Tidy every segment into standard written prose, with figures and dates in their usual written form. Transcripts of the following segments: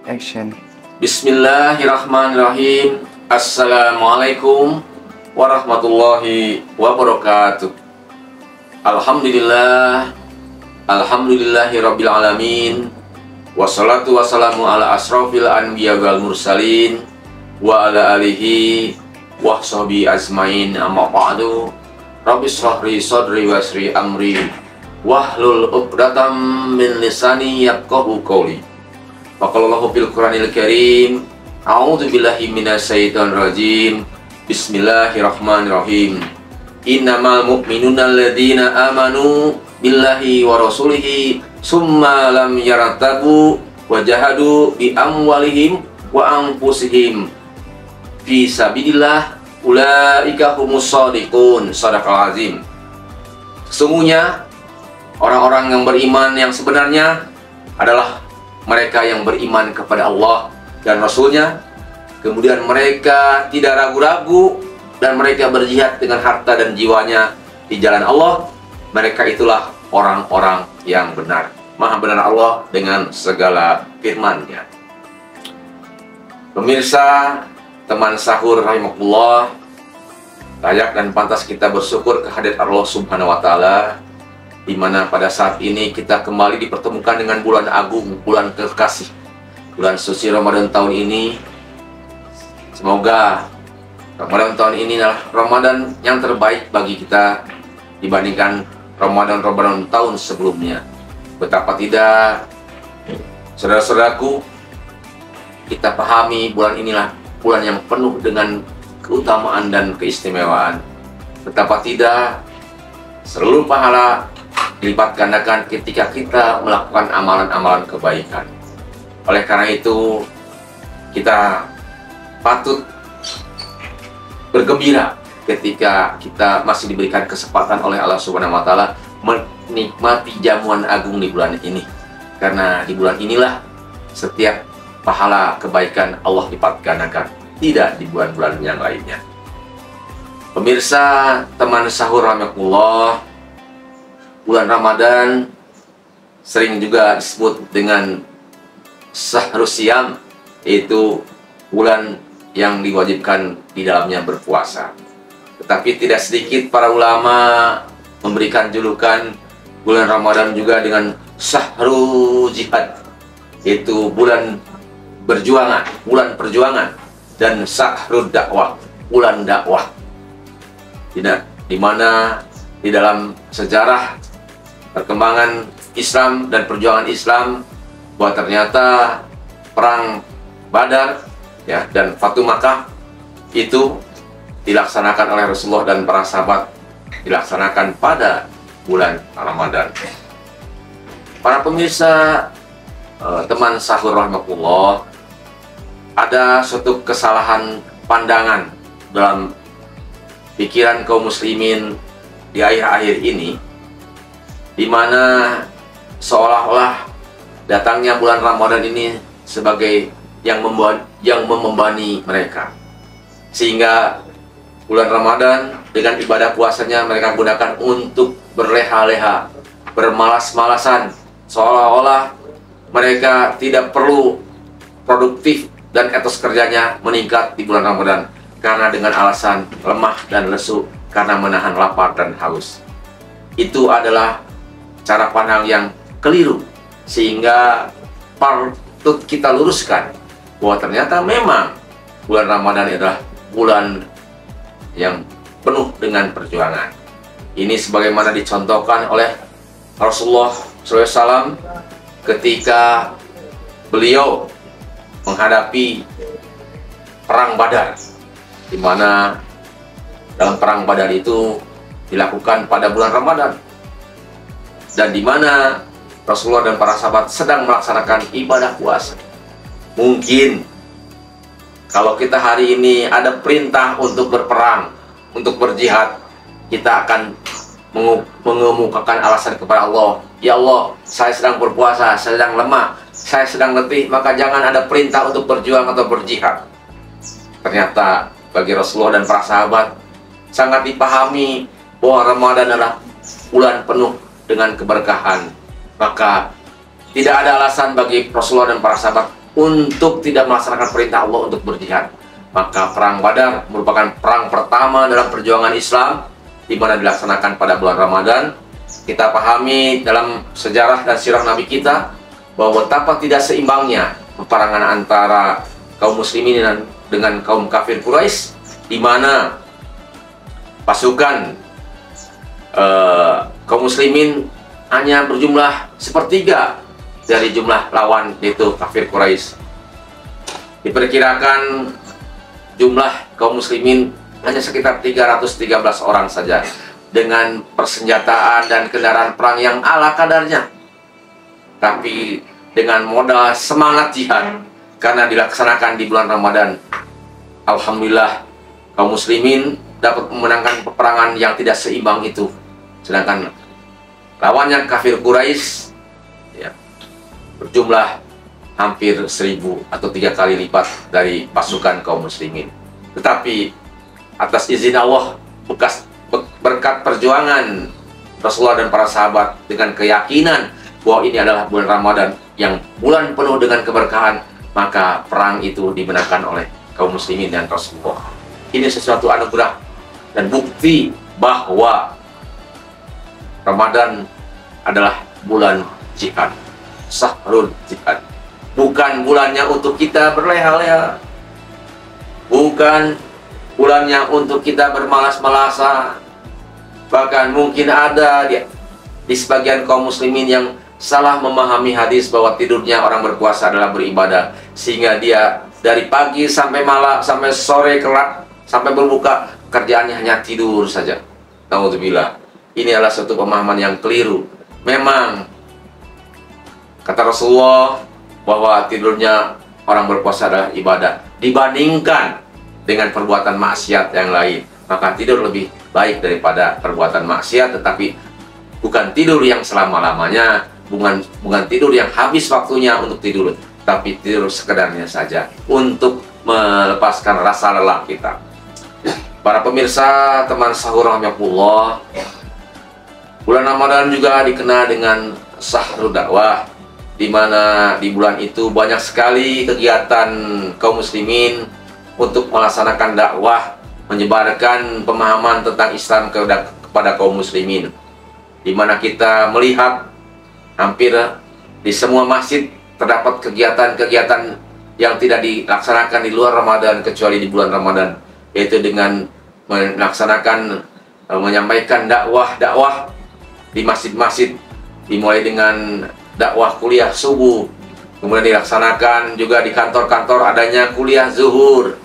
Action. Bismillahirrahmanirrahim. Assalamualaikum warahmatullahi wabarakatuh. Alhamdulillah, alhamdulillahirabbil alamin. Wassalatu wassalamu ala asrofil anbiya wal mursalin wa ala alihi wa sahbihi azmain, amma ba'du. Rabbi shrahli sadri wa yassir amri wahlul 'uqdatam min lisani yafqahu qawli. Faqalallahu fil Qur'anil Karim, a'udzu billahi minasyaitonir rajim. Bismillahirrahmanirrahim. Innamal mu'minuna alladzina amanu billahi wa rasulihi summa lam yartabu wa jahadu bi amwalihim wa anfusihim fi sabilillah ulaika humus shadiqun. Shadaqal azim. Sesungguhnya orang-orang yang beriman yang sebenarnya adalah mereka yang beriman kepada Allah dan Rasul-Nya, kemudian mereka tidak ragu-ragu dan mereka berjihad dengan harta dan jiwanya di jalan Allah. Mereka itulah orang-orang yang benar. Maha benar Allah dengan segala firman-Nya. Pemirsa, teman sahur rahimakumullah, layak dan pantas kita bersyukur kehadirat Allah Subhanahu wa Ta'ala, di mana pada saat ini kita kembali dipertemukan dengan bulan agung, bulan kekasih, bulan suci Ramadan tahun ini. Semoga Ramadan tahun ini adalah Ramadan yang terbaik bagi kita dibandingkan Ramadan tahun sebelumnya. Betapa tidak, saudara-saudaraku, kita pahami bulan inilah bulan yang penuh dengan keutamaan dan keistimewaan. Betapa tidak, seluruh pahala dilipat gandakan ketika kita melakukan amalan-amalan kebaikan. Oleh karena itu, kita patut bergembira ketika kita masih diberikan kesempatan oleh Allah Subhanahu wa Ta'ala menikmati jamuan agung di bulan ini. Karena di bulan inilah setiap pahala kebaikan Allah lipat gandakan, tidak di bulan-bulan yang lainnya. Pemirsa, teman sahur rahimakumullah, bulan Ramadan sering juga disebut dengan Syahrus Syiyam, yaitu bulan yang diwajibkan di dalamnya berpuasa. Tetapi tidak sedikit para ulama memberikan julukan bulan Ramadan juga dengan Syahrul Jihad, yaitu bulan berjuangan, bulan perjuangan, dan Syahrul Dakwah, bulan dakwah. Di mana di dalam sejarah perkembangan Islam dan perjuangan Islam, bahwa ternyata perang Badar ya dan Fatu Makkah itu dilaksanakan oleh Rasulullah dan para sahabat, dilaksanakan pada bulan Ramadan. Para pemirsa, teman sahur rahimakumullah, ada suatu kesalahan pandangan dalam pikiran kaum muslimin di akhir-akhir ini, di mana seolah-olah datangnya bulan Ramadan ini sebagai yang membebani mereka, sehingga bulan Ramadan dengan ibadah puasanya mereka gunakan untuk berleha-leha, bermalas-malasan, seolah-olah mereka tidak perlu produktif dan etos kerjanya meningkat di bulan Ramadan karena dengan alasan lemah dan lesu karena menahan lapar dan haus. Itu adalah cara pandang yang keliru, sehingga patut kita luruskan bahwa ternyata memang bulan Ramadan adalah bulan yang penuh dengan perjuangan. Ini sebagaimana dicontohkan oleh Rasulullah SAW ketika beliau menghadapi perang Badar, di mana dalam perang Badar itu dilakukan pada bulan Ramadan, dan di mana Rasulullah dan para sahabat sedang melaksanakan ibadah puasa. Mungkin kalau kita hari ini ada perintah untuk berperang, untuk berjihad, kita akan mengemukakan alasan kepada Allah, ya Allah, saya sedang berpuasa, saya sedang lemah, saya sedang letih, maka jangan ada perintah untuk berjuang atau berjihad. Ternyata bagi Rasulullah dan para sahabat sangat dipahami bahwa Ramadan adalah bulan penuh dengan keberkahan. Maka tidak ada alasan bagi Rasulullah dan para sahabat untuk tidak melaksanakan perintah Allah untuk berjihad. Maka perang Badar merupakan perang pertama dalam perjuangan Islam, di mana dilaksanakan pada bulan Ramadan. Kita pahami dalam sejarah dan sirah Nabi kita bahwa betapa tidak seimbangnya peperangan antara kaum muslimin dengan kaum kafir Quraisy, di mana pasukan kaum muslimin hanya berjumlah sepertiga dari jumlah lawan, yaitu kafir Quraisy. Diperkirakan jumlah kaum muslimin hanya sekitar 313 orang saja, dengan persenjataan dan kendaraan perang yang ala kadarnya. Tapi dengan modal semangat jihad, karena dilaksanakan di bulan Ramadan, alhamdulillah kaum muslimin dapat memenangkan peperangan yang tidak seimbang itu. Sedangkan lawannya kafir Quraisy ya, berjumlah hampir 1000 atau 3 kali lipat dari pasukan kaum muslimin. Tetapi atas izin Allah, berkat perjuangan Rasulullah dan para sahabat, dengan keyakinan bahwa ini adalah bulan Ramadan yang bulan penuh dengan keberkahan, maka perang itu dimenangkan oleh kaum muslimin dan Rasulullah. Ini sesuatu anugerah dan bukti bahwa Ramadan adalah bulan jihad, sahrul jihad. Bukan bulannya untuk kita berleha-leha, bukan bulannya untuk kita bermalas-malasan. Bahkan mungkin ada di sebagian kaum muslimin yang salah memahami hadis bahwa tidurnya orang berpuasa adalah beribadah, sehingga dia dari pagi sampai malam, sampai sore kelak, sampai berbuka, kerjaannya hanya tidur saja. Naudzubillah. Ini adalah suatu pemahaman yang keliru. Memang kata Rasulullah bahwa tidurnya orang berpuasa adalah ibadah, dibandingkan dengan perbuatan maksiat yang lain. Maka tidur lebih baik daripada perbuatan maksiat, tetapi bukan tidur yang selama-lamanya, bukan tidur yang habis waktunya untuk tidur, tapi tidur sekedarnya saja untuk melepaskan rasa lelah kita. Para pemirsa, teman sahur rahimahullah, bulan Ramadan juga dikenal dengan sahrul dakwah, di mana di bulan itu banyak sekali kegiatan kaum muslimin untuk melaksanakan dakwah, menyebarkan pemahaman tentang Islam kepada kaum muslimin, di mana kita melihat hampir di semua masjid terdapat kegiatan-kegiatan yang tidak dilaksanakan di luar Ramadan kecuali di bulan Ramadan, yaitu dengan melaksanakan menyampaikan dakwah di masjid-masjid, dimulai dengan dakwah kuliah subuh, kemudian dilaksanakan juga di kantor-kantor adanya kuliah zuhur,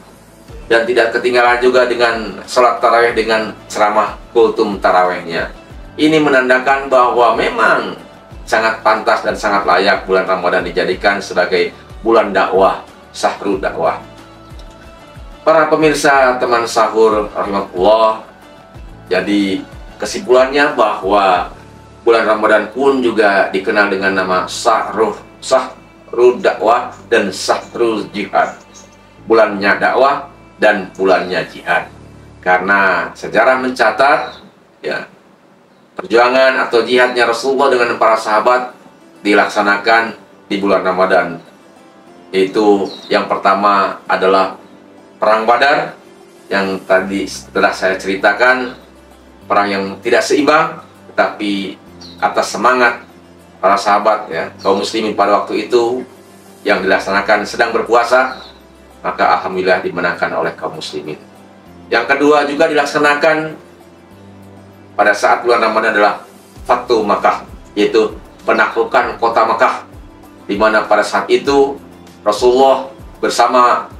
dan tidak ketinggalan juga dengan sholat tarawih dengan ceramah kultum tarawihnya. Ini menandakan bahwa memang sangat pantas dan sangat layak bulan Ramadan dijadikan sebagai bulan dakwah, sahrul dakwah. Para pemirsa teman sahur rahimahullah, jadi kesimpulannya bahwa bulan Ramadan pun juga dikenal dengan nama sahrul dakwah dan sahrul jihad, bulannya dakwah dan bulannya jihad. Karena sejarah mencatat ya, perjuangan atau jihadnya Rasulullah dengan para sahabat dilaksanakan di bulan Ramadan. Yaitu yang pertama adalah perang Badar, yang tadi setelah saya ceritakan, perang yang tidak seimbang, tetapi atas semangat para sahabat ya, kaum muslimin pada waktu itu yang dilaksanakan sedang berpuasa, maka alhamdulillah dimenangkan oleh kaum muslimin. Yang kedua juga dilaksanakan pada saat bulan Ramadan adalah Fathu Makkah, yaitu penaklukan kota Makkah, di mana pada saat itu Rasulullah bersama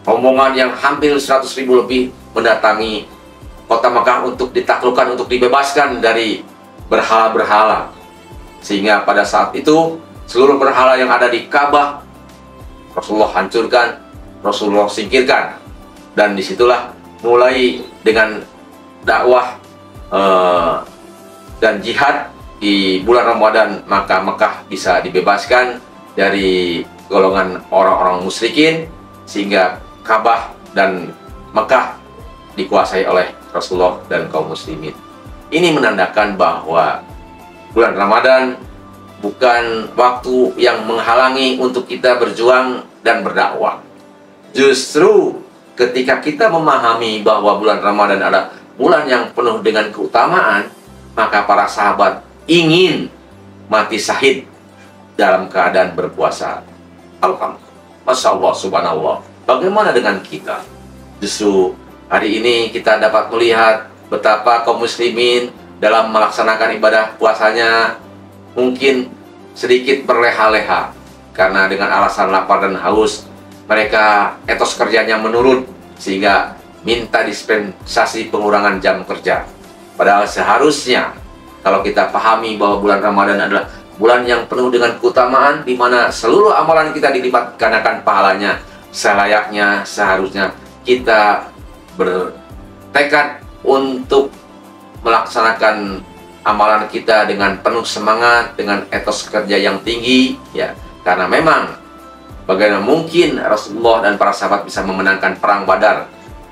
rombongan yang hampir 100.000 lebih mendatangi kota Makkah untuk ditaklukkan, untuk dibebaskan dari berhala-berhala. Sehingga pada saat itu seluruh berhala yang ada di Ka'bah Rasulullah hancurkan, Rasulullah singkirkan, dan disitulah mulai dengan dakwah dan jihad di bulan Ramadan, maka Mekah bisa dibebaskan dari golongan orang-orang musyrikin, sehingga Ka'bah dan Mekah dikuasai oleh Rasulullah dan kaum muslimin. Ini menandakan bahwa bulan Ramadan bukan waktu yang menghalangi untuk kita berjuang dan berdakwah. Justru ketika kita memahami bahwa bulan Ramadan adalah bulan yang penuh dengan keutamaan, maka para sahabat ingin mati syahid dalam keadaan berpuasa. Alhamdulillah. Masya Allah, subhanallah. Bagaimana dengan kita? Justru hari ini kita dapat melihat betapa kaum muslimin dalam melaksanakan ibadah puasanya mungkin sedikit berleha-leha, karena dengan alasan lapar dan haus mereka etos kerjanya menurun, sehingga minta dispensasi pengurangan jam kerja. Padahal seharusnya kalau kita pahami bahwa bulan Ramadan adalah bulan yang penuh dengan keutamaan, di mana seluruh amalan kita dilipat gandakan pahalanya, selayaknya seharusnya kita bertekad untuk melaksanakan amalan kita dengan penuh semangat, dengan etos kerja yang tinggi, ya. Karena memang bagaimana mungkin Rasulullah dan para sahabat bisa memenangkan perang Badar,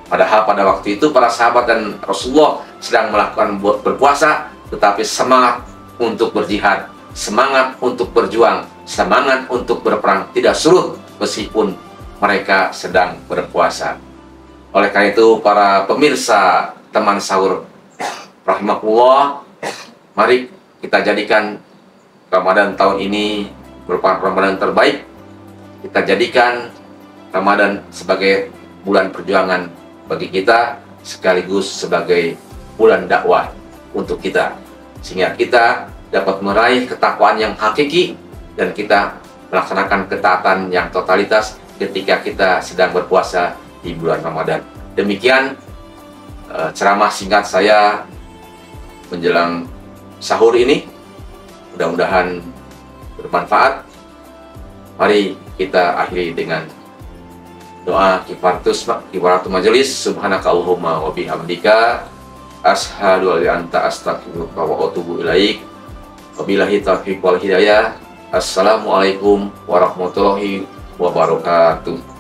padahal pada waktu itu para sahabat dan Rasulullah sedang melakukan berpuasa, tetapi semangat untuk berjihad, semangat untuk berjuang, semangat untuk berperang tidak surut meskipun mereka sedang berpuasa. Oleh karena itu, para pemirsa teman sahur rahimakumullah, mari kita jadikan Ramadan tahun ini merupakan Ramadan terbaik. Kita jadikan Ramadan sebagai bulan perjuangan bagi kita, sekaligus sebagai bulan dakwah untuk kita, sehingga kita dapat meraih ketakwaan yang hakiki dan kita melaksanakan ketaatan yang totalitas ketika kita sedang berpuasa di bulan Ramadan. Demikian ceramah singkat saya menjelang sahur ini, mudah-mudahan bermanfaat. Mari kita akhiri dengan doa kifaratul majelis. Subhanakallahumma wa bihamdika asyhadu an la ilaha illa anta astaghfiruka wa atubu ilaik. Wabillahi taufiq wal hidayah. Assalamualaikum warahmatullahi wabarakatuh.